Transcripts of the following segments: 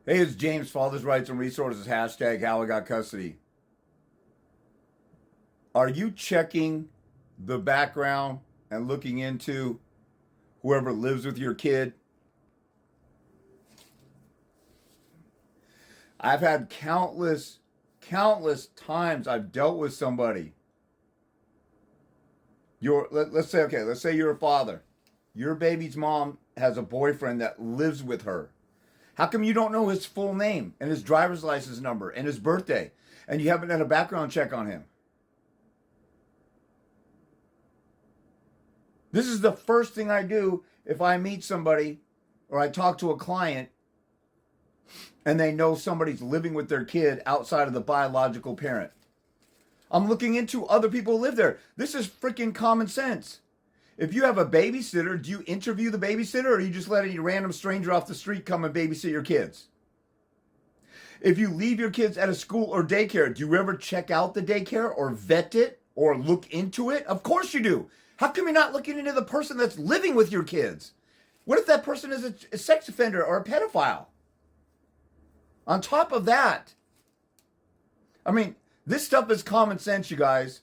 Hey, it's James, Fathers Rights and Resources, hashtag how I got custody. Are you checking the background and looking into whoever lives with your kid? I've had countless times I've dealt with somebody. Let's say you're a father. Your baby's mom has a boyfriend that lives with her. How come you don't know his full name and his driver's license number and his birthday and you haven't done a background check on him? This is the first thing I do if I meet somebody or I talk to a client and they know somebody's living with their kid outside of the biological parent. I'm looking into other people who live there. This is freaking common sense. If you have a babysitter, do you interview the babysitter or you just let any random stranger off the street come and babysit your kids? If you leave your kids at a school or daycare, do you ever check out the daycare or vet it or look into it? Of course you do. How come you're not looking into the person that's living with your kids? What if that person is a sex offender or a pedophile? On top of that, this stuff is common sense, you guys.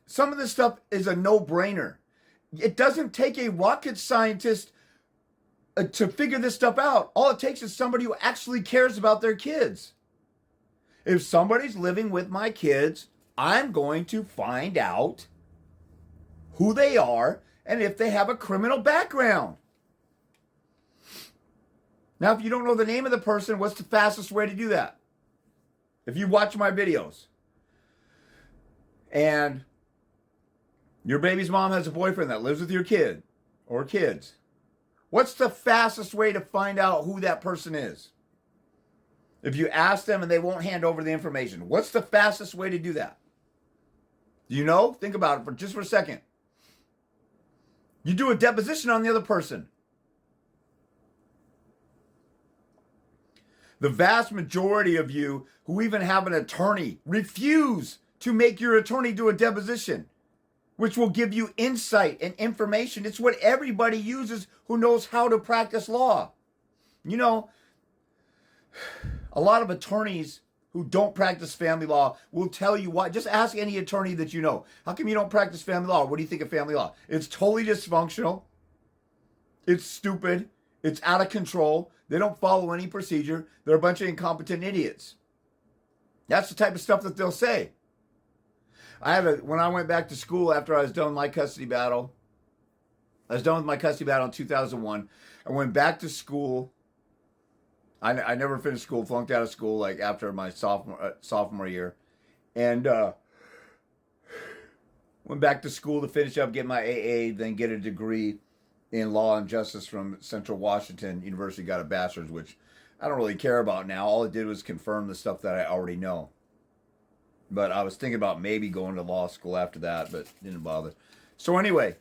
Some of this stuff is a no-brainer. It doesn't take a rocket scientist to figure this stuff out. All it takes is somebody who actually cares about their kids. If somebody's living with my kids, I'm going to find out who they are and if they have a criminal background. Now, if you don't know the name of the person, what's the fastest way to do that? If you watch my videos and your baby's mom has a boyfriend that lives with your kid or kids, what's the fastest way to find out who that person is? If you ask them and they won't hand over the information, what's the fastest way to do that? Do you know? Think about it for a second. You do a deposition on the other person. The vast majority of you who even have an attorney refuse to make your attorney do a deposition, which will give you insight and information. It's what everybody uses who knows how to practice law. You know, a lot of attorneys who don't practice family law will tell you why. Just ask any attorney that you know. How come you don't practice family law? What do you think of family law? It's totally dysfunctional. It's stupid. It's out of control. They don't follow any procedure. They're a bunch of incompetent idiots. That's the type of stuff that they'll say. When I went back to school after I was done with my custody battle, in 2001. I went back to school. I never finished school, flunked out of school like after my sophomore year. And went back to school to finish up, get my AA, then get a degree in law and justice from Central Washington University, got a bachelor's, which I don't really care about now. All it did was confirm the stuff that I already know. But I was thinking about maybe going to law school after that, but didn't bother. So anyway,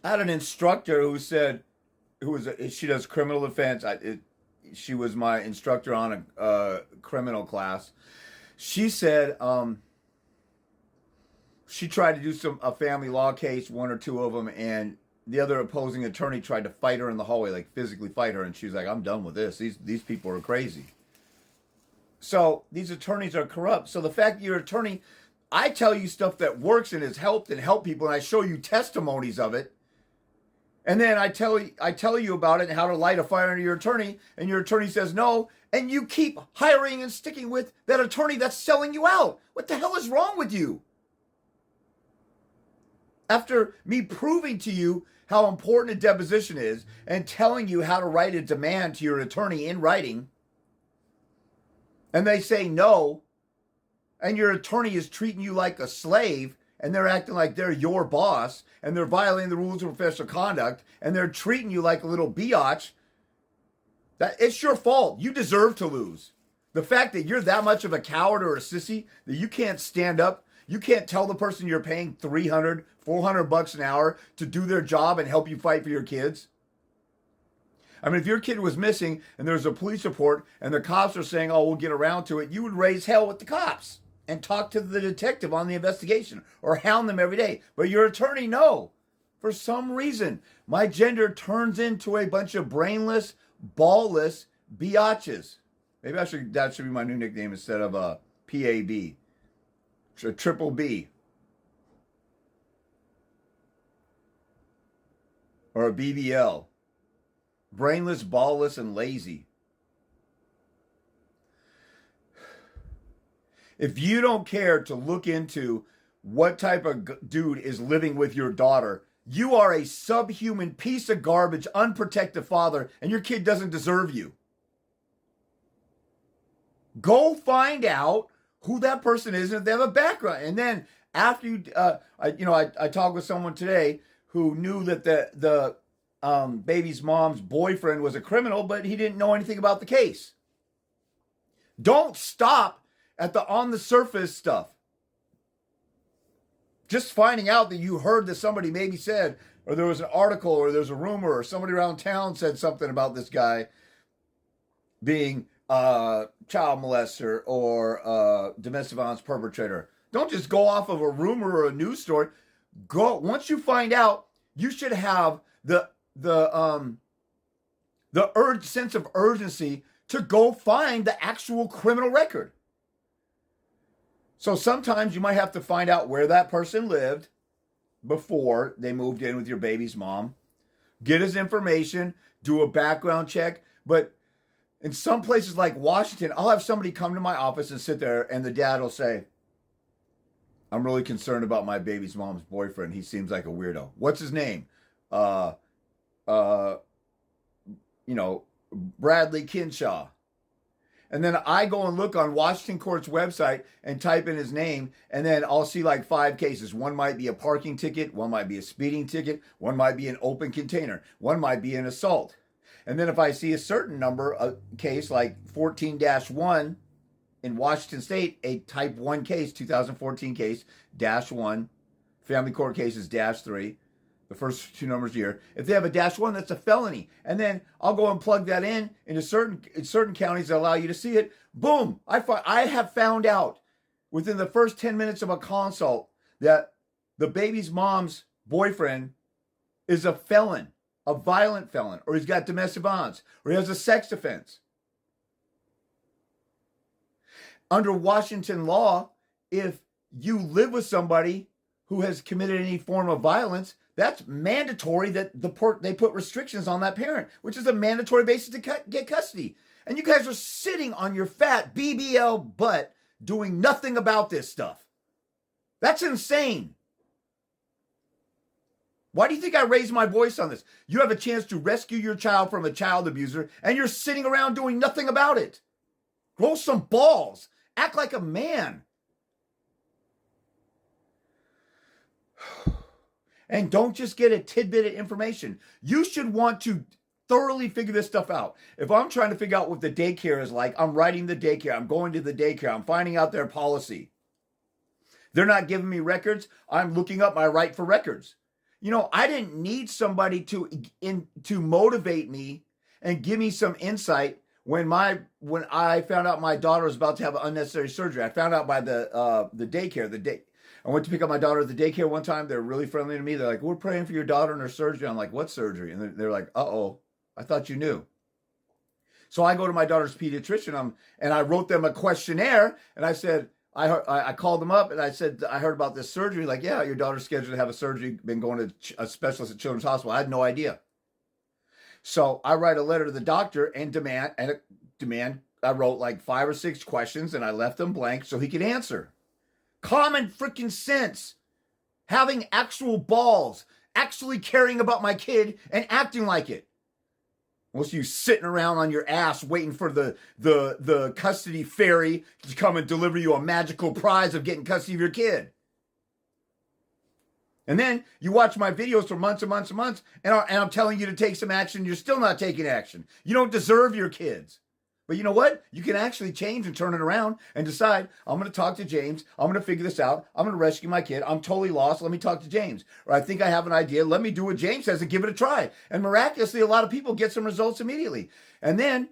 I had an instructor who said, she does criminal defense. She was my instructor on a criminal class. She said she tried to do a family law case, one or two of them, and the other opposing attorney tried to fight her in the hallway, like physically fight her, and she was like, I'm done with this. These people are crazy. So these attorneys are corrupt. So the fact that you're an attorney, I tell you stuff that works and has helped people, and I show you testimonies of it. And then I tell you about it and how to light a fire under your attorney, and your attorney says no, and you keep hiring and sticking with that attorney that's selling you out. What the hell is wrong with you? After me proving to you how important a deposition is and telling you how to write a demand to your attorney in writing, and they say no, and your attorney is treating you like a slave, and they're acting like they're your boss, and they're violating the rules of professional conduct, and they're treating you like a little biatch, it's your fault. You deserve to lose. The fact that you're that much of a coward or a sissy that you can't stand up, you can't tell the person you're paying $300, $400 an hour to do their job and help you fight for your kids. If your kid was missing and there's a police report and the cops are saying, oh, we'll get around to it, you would raise hell with the cops and talk to the detective on the investigation or hound them every day. But your attorney, no. for some reason, my gender turns into a bunch of brainless, ballless biatches. Maybe that should be my new nickname instead of PAB. Triple B. Or a BBL. Brainless, ballless, and lazy. If you don't care to look into what type of dude is living with your daughter, you are a subhuman piece of garbage, unprotected father, and your kid doesn't deserve you. Go find out who that person is and if they have a background. And then after you, I talked with someone today who knew that the baby's mom's boyfriend was a criminal, but he didn't know anything about the case. Don't stop at the on the surface stuff. Just finding out that you heard that somebody maybe said, or there was an article, or there's a rumor, or somebody around town said something about this guy being a child molester or domestic violence perpetrator. Don't just go off of a rumor or a news story. Once you find out, you should have the sense of urgency to go find the actual criminal record. So sometimes you might have to find out where that person lived before they moved in with your baby's mom, get his information, do a background check. But in some places like Washington, I'll have somebody come to my office and sit there, and the dad will say, I'm really concerned about my baby's mom's boyfriend. He seems like a weirdo. What's his name? Bradley Kinshaw. And then I go and look on Washington Court's website and type in his name, and then I'll see like 5 cases. One might be a parking ticket, one might be a speeding ticket, one might be an open container, one might be an assault. And then if I see a certain number, a case like 14-1 in Washington State, a type 1 case, 2014 case, -1, family court cases -3, the first 2 numbers here. If they have a -1, that's a felony. And then I'll go and plug that in into certain counties that allow you to see it. Boom! I have found out within the first 10 minutes of a consult that the baby's mom's boyfriend is a felon, a violent felon, or he's got domestic violence, or he has a sex offense. Under Washington law, if you live with somebody who has committed any form of violence, that's mandatory that they put restrictions on that parent, which is a mandatory basis to get custody. And you guys are sitting on your fat BBL butt doing nothing about this stuff. That's insane. Why do you think I raised my voice on this? You have a chance to rescue your child from a child abuser, and you're sitting around doing nothing about it. Grow some balls. Act like a man. And don't just get a tidbit of information. You should want to thoroughly figure this stuff out. If I'm trying to figure out what the daycare is like, I'm writing the daycare, I'm going to the daycare, I'm finding out their policy. They're not giving me records, I'm looking up my right for records. I didn't need somebody to motivate me and give me some insight when I found out my daughter was about to have unnecessary surgery. I found out by the daycare. I went to pick up my daughter at the daycare one time. They're really friendly to me. They're like, we're praying for your daughter and her surgery. I'm like, what surgery? And they're like, uh-oh, I thought you knew. So I go to my daughter's pediatrician and I wrote them a questionnaire. And I said, I called them up and I said, I heard about this surgery. Like, yeah, your daughter's scheduled to have a surgery, been going to a specialist at Children's Hospital. I had no idea. So I write a letter to the doctor and demand. I wrote like 5 or 6 questions and I left them blank so he could answer. Common freaking sense. Having actual balls. Actually caring about my kid and acting like it. Most of you sitting around on your ass waiting for the custody fairy to come and deliver you a magical prize of getting custody of your kid. And then you watch my videos for months and months and months, and I'm telling you to take some action. You're still not taking action. You don't deserve your kids. But you know what? You can actually change and turn it around and decide, I'm going to talk to James. I'm going to figure this out. I'm going to rescue my kid. I'm totally lost. Let me talk to James. Or I think I have an idea. Let me do what James says and give it a try. And miraculously, a lot of people get some results immediately. And then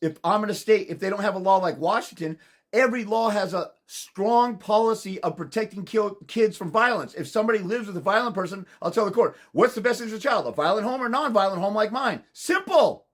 if they don't have a law like Washington, every law has a strong policy of protecting kids from violence. If somebody lives with a violent person, I'll tell the court, what's the best interest of the child? A violent home or non-violent home like mine? Simple.